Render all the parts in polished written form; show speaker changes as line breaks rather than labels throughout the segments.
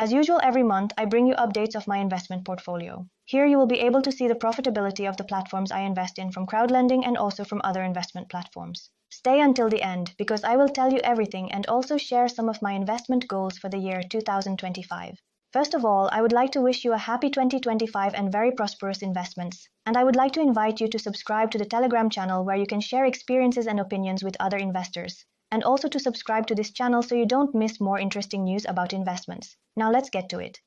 As usual, every month I bring you updates of my investment portfolio. Here you will be able to see the profitability of the platforms I invest in from Crowdlending and also from other investment platforms. Stay until the end because I will tell you everything and also share some of my investment goals for the year 2025. First of all, I would like to wish you a happy 2025 and very prosperous investments. And I would like to invite you to subscribe to the Telegram channel where you can share experiences and opinions with other investors. And also to subscribe to this channel so you don't miss more interesting news about investments. Now let's get to it.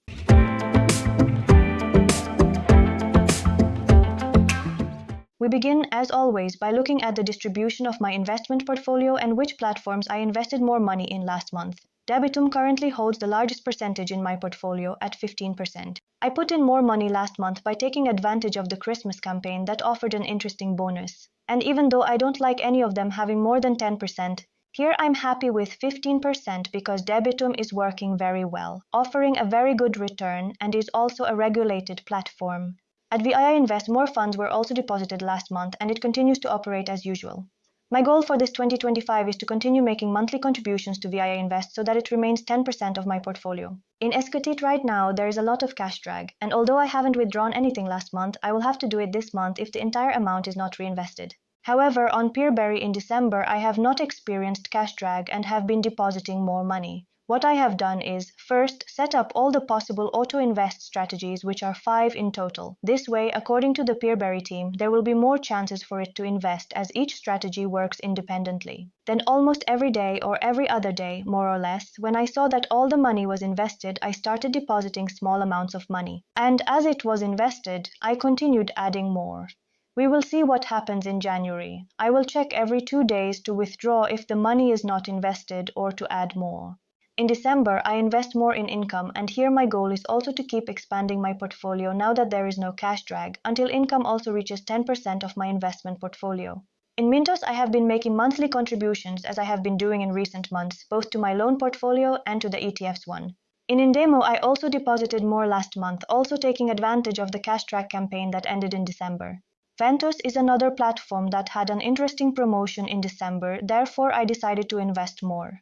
We begin, as always, by looking at the distribution of my investment portfolio and which platforms I invested more money in last month. Debitum currently holds the largest percentage in my portfolio at 15%. I put in more money last month by taking advantage of the Christmas campaign that offered an interesting bonus. And even though I don't like any of them having more than 10%, here I'm happy with 15% because Debitum is working very well, offering a very good return and is also a regulated platform. At VII Invest, more funds were also deposited last month and it continues to operate as usual. My goal for this 2025 is to continue making monthly contributions to VII Invest so that it remains 10% of my portfolio. In Escotit right now, there is a lot of cash drag, and although I haven't withdrawn anything last month, I will have to do it this month if the entire amount is not reinvested. However, on Peerberry in December, I have not experienced cash drag and have been depositing more money. What I have done is, first, set up all the possible auto-invest strategies, which are 5 in total. This way, according to the Peerberry team, there will be more chances for it to invest as each strategy works independently. Then almost every day or every other day, more or less, when I saw that all the money was invested, I started depositing small amounts of money. And as it was invested, I continued adding more. We will see what happens in January. I will check every 2 days to withdraw if the money is not invested or to add more. In December, I invest more in income, and here my goal is also to keep expanding my portfolio now that there is no cash drag, until income also reaches 10% of my investment portfolio. In Mintos, I have been making monthly contributions as I have been doing in recent months, both to my loan portfolio and to the ETFs one. In Indemo, I also deposited more last month, also taking advantage of the cash drag campaign that ended in December. Ventos is another platform that had an interesting promotion in December, therefore I decided to invest more.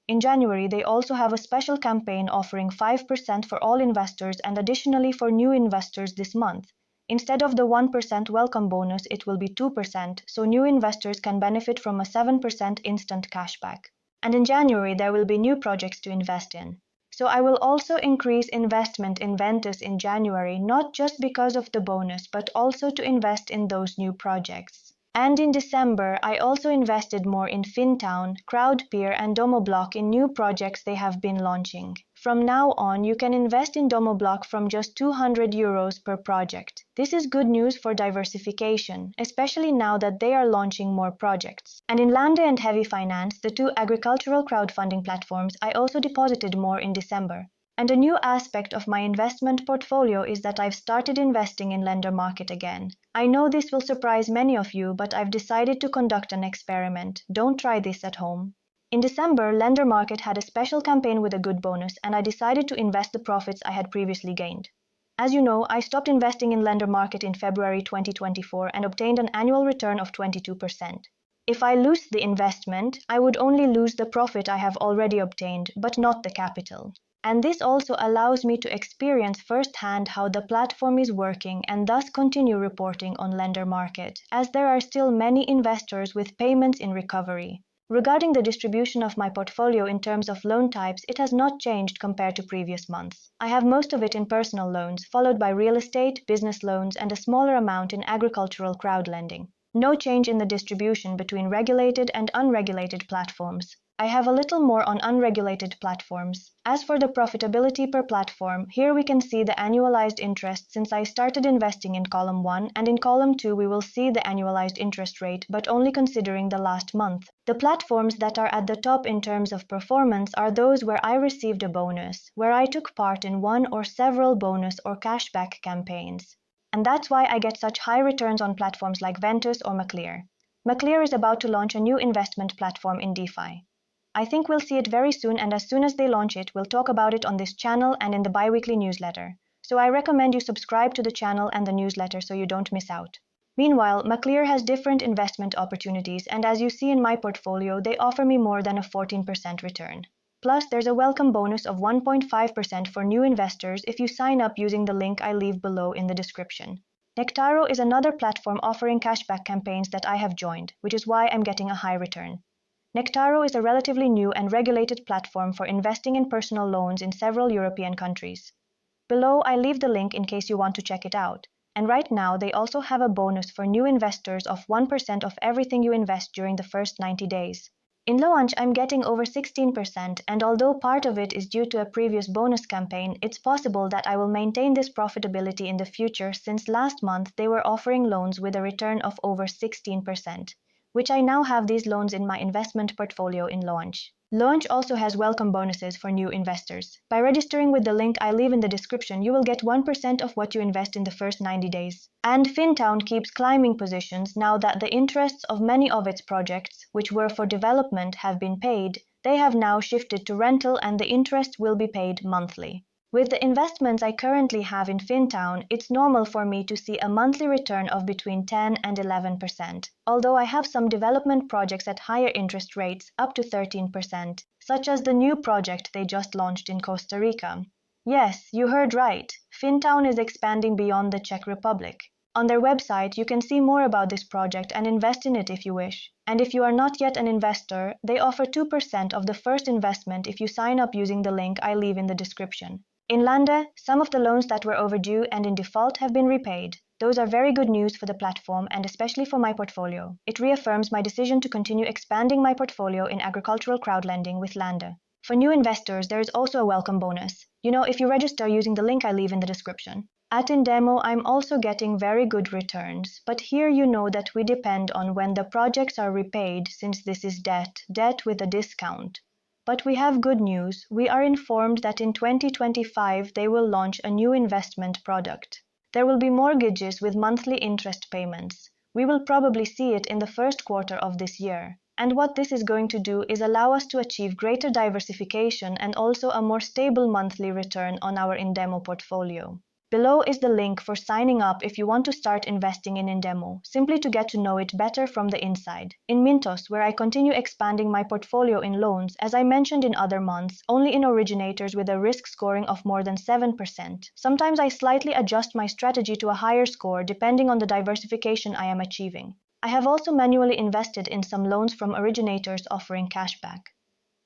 In January, they also have a special campaign offering 5% for all investors and additionally for new investors this month. Instead of the 1% welcome bonus, it will be 2%, so new investors can benefit from a 7% instant cashback. And in January, there will be new projects to invest in. So I will also increase investment in Ventus in January, not just because of the bonus, but also to invest in those new projects. And in December, I also invested more in Fintown, Crowdpeer and Domoblock in new projects they have been launching. From now on, you can invest in Domoblock from just €200 per project. This is good news for diversification, especially now that they are launching more projects. And in Lande and Heavy Finance, the two agricultural crowdfunding platforms, I also deposited more in December. And a new aspect of my investment portfolio is that I've started investing in Lender Market again. I know this will surprise many of you, but I've decided to conduct an experiment. Don't try this at home. In December, Lender Market had a special campaign with a good bonus, and I decided to invest the profits I had previously gained. As you know, I stopped investing in Lender Market in February 2024 and obtained an annual return of 22%. If I lose the investment, I would only lose the profit I have already obtained, but not the capital. And this also allows me to experience firsthand how the platform is working and thus continue reporting on Lender Market, as there are still many investors with payments in recovery. Regarding the distribution of my portfolio in terms of loan types, it has not changed compared to previous months. I have most of it in personal loans, followed by real estate, business loans, and a smaller amount in agricultural crowdlending. No change in the distribution between regulated and unregulated platforms. I have a little more on unregulated platforms. As for the profitability per platform, here we can see the annualized interest since I started investing in column 1, and in column 2 we will see the annualized interest rate, but only considering the last month. The platforms that are at the top in terms of performance are those where I received a bonus, where I took part in one or several bonus or cashback campaigns. And that's why I get such high returns on platforms like Ventus or Maclear. Maclear is about to launch a new investment platform in DeFi. I think we'll see it very soon, and as soon as they launch it, we'll talk about it on this channel and in the bi-weekly newsletter. So I recommend you subscribe to the channel and the newsletter so you don't miss out. Meanwhile, Maclear has different investment opportunities, and as you see in my portfolio, they offer me more than a 14% return. Plus, there's a welcome bonus of 1.5% for new investors if you sign up using the link I leave below in the description. Nectaro is another platform offering cashback campaigns that I have joined, which is why I'm getting a high return. Nectaro is a relatively new and regulated platform for investing in personal loans in several European countries. Below, I leave the link in case you want to check it out. And right now, they also have a bonus for new investors of 1% of everything you invest during the first 90 days. In launch, I'm getting over 16%, and although part of it is due to a previous bonus campaign, it's possible that I will maintain this profitability in the future since last month they were offering loans with a return of over 16%, which I now have these loans in my investment portfolio in launch. Launch also has welcome bonuses for new investors. By registering with the link I leave in the description, you will get 1% of what you invest in the first 90 days. And Fintown keeps climbing positions now that the interests of many of its projects, which were for development, have been paid. They have now shifted to rental and the interest will be paid monthly. With the investments I currently have in Fintown, it's normal for me to see a monthly return of between 10 and 11%, although I have some development projects at higher interest rates, up to 13%, such as the new project they just launched in Costa Rica. Yes, you heard right. Fintown is expanding beyond the Czech Republic. On their website, you can see more about this project and invest in it if you wish. And if you are not yet an investor, they offer 2% of the first investment if you sign up using the link I leave in the description. In Lande, some of the loans that were overdue and in default have been repaid. Those are very good news for the platform and especially for my portfolio. It reaffirms my decision to continue expanding my portfolio in agricultural crowdlending with Lande. For new investors, there is also a welcome bonus. If you register using the link I leave in the description. At Indemo, I'm also getting very good returns, but here you know that we depend on when the projects are repaid since this is debt with a discount. But we have good news. We are informed that in 2025 they will launch a new investment product. There will be mortgages with monthly interest payments. We will probably see it in the first quarter of this year. And what this is going to do is allow us to achieve greater diversification and also a more stable monthly return on our Indemo portfolio. Below is the link for signing up if you want to start investing in Indemo, simply to get to know it better from the inside. In Mintos, where I continue expanding my portfolio in loans, as I mentioned in other months, only in originators with a risk scoring of more than 7%. Sometimes I slightly adjust my strategy to a higher score depending on the diversification I am achieving. I have also manually invested in some loans from originators offering cashback.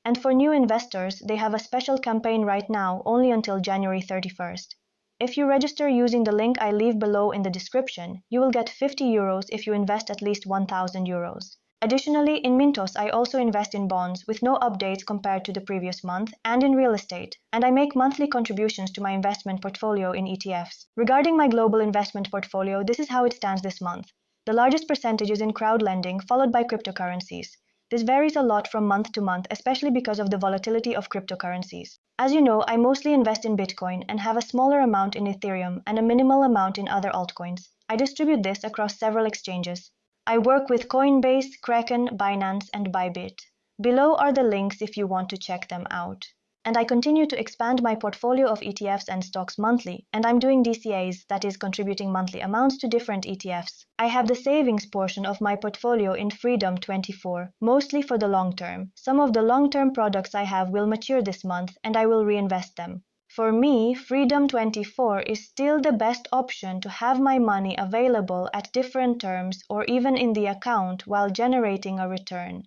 And for new investors, they have a special campaign right now, only until January 31st. If you register using the link I leave below in the description, you will get 50 euros if you invest at least 1,000 euros. Additionally, in Mintos, I also invest in bonds with no updates compared to the previous month and in real estate, and I make monthly contributions to my investment portfolio in ETFs. Regarding my global investment portfolio, this is how it stands this month. The largest percentage is in crowdlending, followed by cryptocurrencies. This varies a lot from month to month, especially because of the volatility of cryptocurrencies. As you know, I mostly invest in Bitcoin and have a smaller amount in Ethereum and a minimal amount in other altcoins. I distribute this across several exchanges. I work with Coinbase, Kraken, Binance, and Bybit. Below are the links if you want to check them out. And I continue to expand my portfolio of ETFs and stocks monthly, and I'm doing DCAs, that is contributing monthly amounts to different ETFs. I have the savings portion of my portfolio in Freedom24, mostly for the long term. Some of the long-term products I have will mature this month, and I will reinvest them. For me, Freedom24 is still the best option to have my money available at different terms or even in the account while generating a return.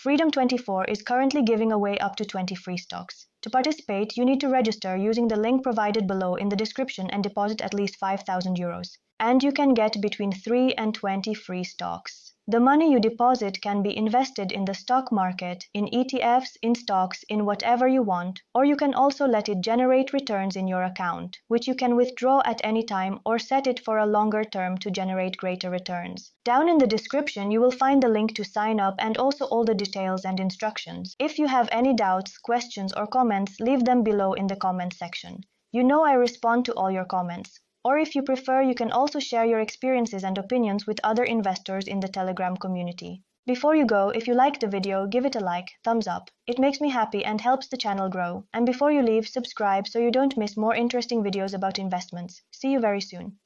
Freedom24 is currently giving away up to 20 free stocks. To participate, you need to register using the link provided below in the description and deposit at least 5,000 euros. And you can get between 3 and 20 free stocks. The money you deposit can be invested in the stock market, in ETFs, in stocks, in whatever you want, or you can also let it generate returns in your account, which you can withdraw at any time or set it for a longer term to generate greater returns. Down in the description, you will find the link to sign up and also all the details and instructions. If you have any doubts, questions, or comments, leave them below in the comment section. You know I respond to all your comments. Or if you prefer, you can also share your experiences and opinions with other investors in the Telegram community. Before you go, if you liked the video, give it a like, thumbs up. It makes me happy and helps the channel grow. And before you leave, subscribe so you don't miss more interesting videos about investments. See you very soon.